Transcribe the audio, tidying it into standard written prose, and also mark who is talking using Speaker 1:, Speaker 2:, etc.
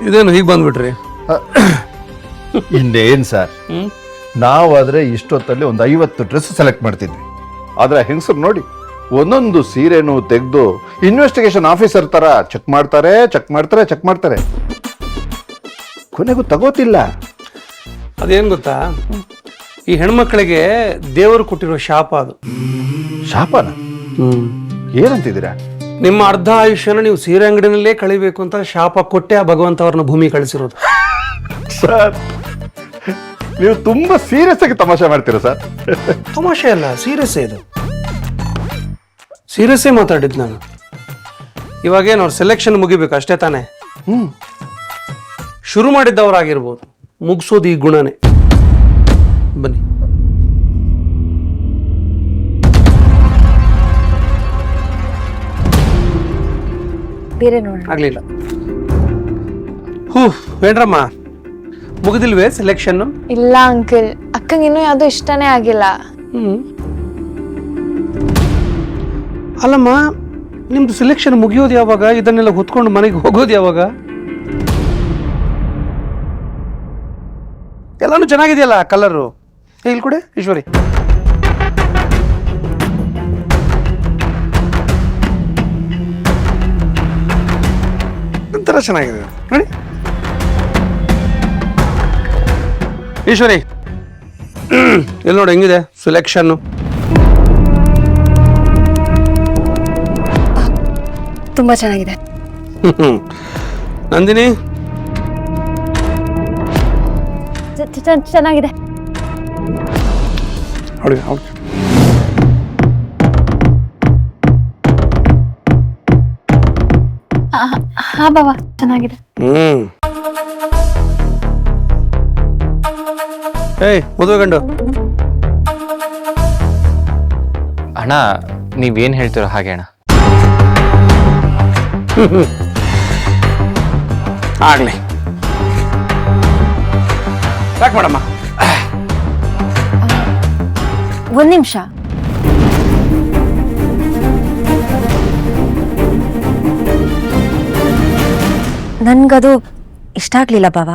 Speaker 1: ಇದೇನು ಹೀಗೆ ಬಂದ್ಬಿಟ್ರಿ?
Speaker 2: ಇನ್ನೇನು ಸರ್, ನಾವಾದರೆ ಇಷ್ಟೊತ್ತಲ್ಲಿ ಒಂದು 50 ಡ್ರೆಸ್ ಸೆಲೆಕ್ಟ್ ಮಾಡ್ತಿದ್ವಿ. ಆದರೆ ಹೆಂಗಸರು ನೋಡಿ ಒಂದೊಂದು ಸೀರೆನೂ ತೆಗೆದು ಇನ್ವೆಸ್ಟಿಗೇಷನ್ ಆಫೀಸರ್ ಥರ ಚೆಕ್ ಮಾಡ್ತಾರೆ. ಕೊನೆಗೂ ತಗೋತಿಲ್ಲ.
Speaker 1: ಅದೇನು ಗೊತ್ತಾ, ಈ ಹೆಣ್ಮಕ್ಳಿಗೆ ದೇವರು ಕೊಟ್ಟಿರೋ ಶಾಪ ಅದು.
Speaker 2: ಶಾಪನ? ಏನಂತಿದ್ದೀರಾ?
Speaker 1: ನಿಮ್ಮ ಅರ್ಧ ಆಯುಷ್ಯನ ನೀವು ಸೀರೆ ಅಂಗಡಿನಲ್ಲೇ ಕಳಿಬೇಕು ಅಂತ ಶಾಪ ಕೊಟ್ಟೆ ಆ ಭಗವಂತ ಅವ್ರನ್ನ ಭೂಮಿ ಕಳಿಸಿರೋದು.
Speaker 2: ಸರ್, ನೀವು ತುಂಬಾ ಸೀರಿಯಸ್ ಆಗಿ ತಮಾಷೆ ಮಾಡ್ತೀರಾ ಸರ್.
Speaker 1: ತಮಾಷೆ ಅಲ್ಲ, ಸೀರಿಯಸ್ಸೇ ಇದು. ಸೀರಿಯಸ್ಸೇ ಮಾತಾಡಿದ್ದು ನಾನು. ಇವಾಗೇನು ಅವ್ರ ಸೆಲೆಕ್ಷನ್ ಮುಗಿಬೇಕು ಅಷ್ಟೇ ತಾನೇ? ಶುರು ಮಾಡಿದ್ದವರಾಗಿರ್ಬೋದು, ಮುಗಿಸೋದು ಈ ಗುಣನೇ. ಬನ್ನಿ.
Speaker 3: ಬೇರೆ ನೋಡೋಣ.
Speaker 1: ಆಗ್ಲಿಲ್ಲ. ವೇಣ್ರಮ್ಮ, ಮುಗಿದಿಲ್ವೇ ಸೆಲೆಕ್ಷನ್?
Speaker 3: ಇಲ್ಲ ಅಂಕಲ್, ಅಕ್ಕಂಗೆ ಇನ್ನೂ ಯಾವ್ದು ಇಷ್ಟನೇ ಆಗಿಲ್ಲ.
Speaker 1: ಅಲ್ಲಮ್ಮ, ನಿಮ್ದು ಸೆಲೆಕ್ಷನ್ ಮುಗಿಯೋದು ಯಾವಾಗ? ಇದನ್ನೆಲ್ಲ ಹೊತ್ಕೊಂಡು ಮನೆಗೆ ಹೋಗೋದು ಯಾವಾಗ? ಎಲ್ಲಾನು ಚೆನ್ನಾಗಿದೆಯಲ್ಲ ಕಲರು. ಇಲ್ಲಿ ಕೊಡೆ ಈಶ್ವರಿ. ಒಂಥರ ಚೆನ್ನಾಗಿದೆ ನೋಡಿ ಈಶ್ವರಿ. ಇಲ್ಲಿ ನೋಡಿ ಹೆಂಗಿದೆ ಸೆಲೆಕ್ಷನ್ನು.
Speaker 3: ತುಂಬಾ ಚೆನ್ನಾಗಿದೆ.
Speaker 1: ನಂದಿನಿ?
Speaker 3: ಚೆನ್ನಾಗಿದೆ. ಹಾ ಬಾಬಾ, ಚೆನ್ನಾಗಿದೆ.
Speaker 1: ಏಯ್ ಮದುವೆ ಗಂಡು.
Speaker 4: ಅಣ್ಣ, ನೀವೇನು ಹೇಳ್ತೀರೋ ಹಾಗೆ ಅಣ್ಣ.
Speaker 1: ಆಗ್ಲಿ. ಯಾಕೆ ಮಾಡಮ್ಮ?
Speaker 3: ಒಂದ್ ನಿಮಿಷ. ನನ್ಗದು ಇಷ್ಟ ಆಗ್ಲಿಲ್ಲ ಬಾಬಾ.